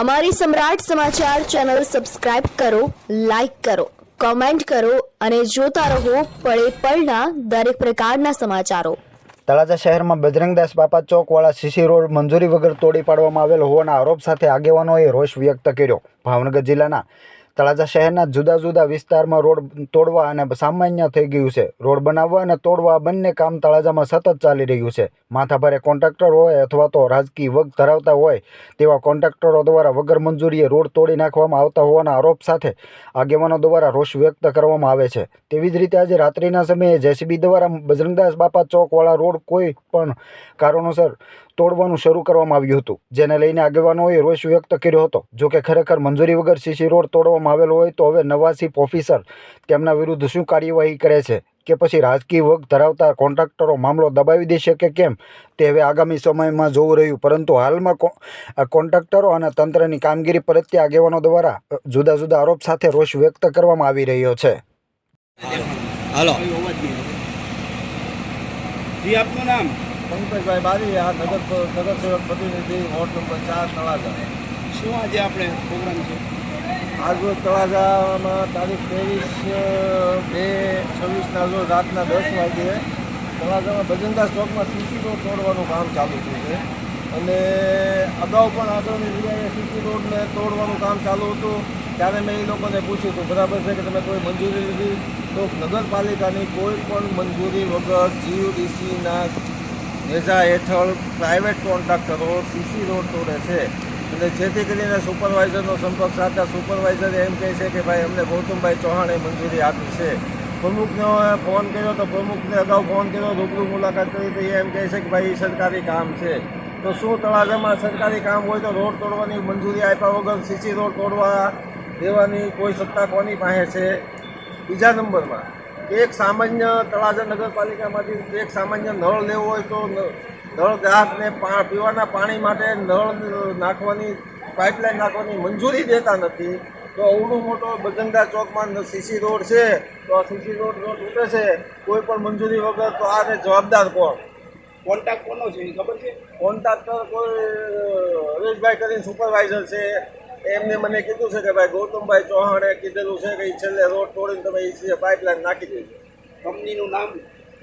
અમારી સમ્રાટ સમાચાર ચેનલ સબસ્ક્રાઇબ કરો, લાઇક કરો, કોમેન્ટ કરો અને જોતા રહો પળે પળના દરેક પ્રકારના સમાચારો। તળાજા શહેરમાં બજરંગદાસ બાપા ચોકવાળા સીસી રોડ મંજૂરી વગર તોડી પાડવામાં આવેલ હોવાના આરોપ સાથે આગેવાનોએ રોષ વ્યક્ત કર્યો। ભાવનગર જિલ્લાના તળાજા શહેરના જુદા જુદા વિસ્તારમાં રોડ તોડવા અને સામાન્ય થઈ ગયું છે। રોડ બનાવવા અને તોડવા આ બંને કામ તળાજામાં સતત ચાલી રહ્યું છે। માથાભારે કોન્ટ્રાક્ટર હોય અથવા તો રાજકીય વગ ધરાવતા હોય તેવા કોન્ટ્રાક્ટરો દ્વારા વગર મંજૂરીએ રોડ તોડી નાખવામાં આવતા હોવાના આરોપ સાથે આગેવાનો દ્વારા રોષ વ્યક્ત કરવામાં આવે છે। તેવી જ રીતે આજે રાત્રિના સમયે જેસીબી દ્વારા બજરંગદાસ બાપા ચોકવાળા રોડ કોઈ પણ કારણોસર તોડવાનું શરૂ કરવામાં આવ્યું હતું, જેને લઈને આગેવાનોએ રોષ વ્યક્ત કર્યો હતો। જો કે ખરેખર મંજૂરી વગર સીસી રોડ તોડવામાં આવેલો હોય તો હવે નવા ચીફ ઓફિસર તેમના વિરુદ્ધ શું કાર્યવાહી કરે છે કે પછી રાજકીય વગ ધરાવતા કોન્ટ્રાક્ટરો મામલો દબાવી દેશે કે કેમ તે હવે આગામી સમયમાં જોવું રહ્યું। પરંતુ હાલમાં કોન્ટ્રાક્ટરો અને તંત્રની કામગીરી પ્રત્યે આગેવાનો દ્વારા જુદા જુદા આરોપ સાથે રોષ વ્યક્ત કરવામાં આવી રહ્યો છે। હાલો જી, આપનું નામ? પંકજભાઈ બારી, આ નગરસેવક પ્રતિનિધિ વોર્ડ નંબર 4 તળાજા। શું આજે આપણે પ્રોગ્રામ છે? આજરોજ તળાજામાં તારીખ 23/2/26ના રોજ રાતના 10 વાગ્યે તળાજામાં બજરંગદાસ ચોકમાં સીસી રોડ તોડવાનું કામ ચાલુ થયું છે અને અગાઉ પણ આગળની જગ્યાએ સીસી રોડને તોડવાનું કામ ચાલુ હતું ત્યારે મેં એ લોકોને પૂછ્યું હતું, બરાબર છે કે તમે કોઈ મંજૂરી લીધી? તો નગરપાલિકાની કોઈ પણ મંજૂરી વગર જીયુડીસીના નેજા હેઠળ પ્રાઇવેટ કોન્ટ્રાક્ટરો સીસી રોડ તોડે છે અને જેથી કરીને સુપરવાઇઝરનો સંપર્ક સાધતા સુપરવાઇઝર એમ કહે છે કે ભાઈ અમને ગૌતમભાઈ ચૌહાણે મંજૂરી આપી છે। પ્રમુખને ફોન કર્યો તો પ્રમુખને અગાઉ ફોન કર્યો, રૂબરૂ મુલાકાત કરી તો એમ કહે છે કે ભાઈ સરકારી કામ છે। તો શું તળાજામાં સરકારી કામ હોય તો રોડ તોડવાની મંજૂરી આપ્યા વગર સીસી રોડ તોડવા દેવાની કોઈ સત્તા કોની પાસે છે? બીજા નંબરમાં એક સામાન્ય તળાજા નગરપાલિકામાંથી એક સામાન્ય નળ લેવો હોય તો નળ ગ્રાહકને પીવાના પાણી માટે નળ નાખવાની પાઇપલાઇન નાખવાની મંજૂરી દેતા નથી। તો અવડો મોટો બજરંગદાસ ચોકમાં સીસી રોડ છે તો આ સીસી રોડ તૂટે છે કોઈ પણ મંજૂરી વગર, તો આને જવાબદાર કોણ? કોન્ટેક્ટ કોનો છે એ ખબર છે? કોન્ટ્રાક્ટર કોઈ હરેશભાઈ કરીને સુપરવાઇઝર છે, એમને મને કીધું છે કે ભાઈ ગૌતમભાઈ ચૌહાણે કીધેલું છે કે છેલ્લે રોડ તોડીને તમે એ પાઇપલાઇન નાખી દેજો। કંપનીનું નામ?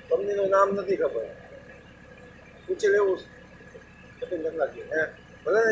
કંપનીનું નામ નથી ખબર, પૂછી લેવું. ભલે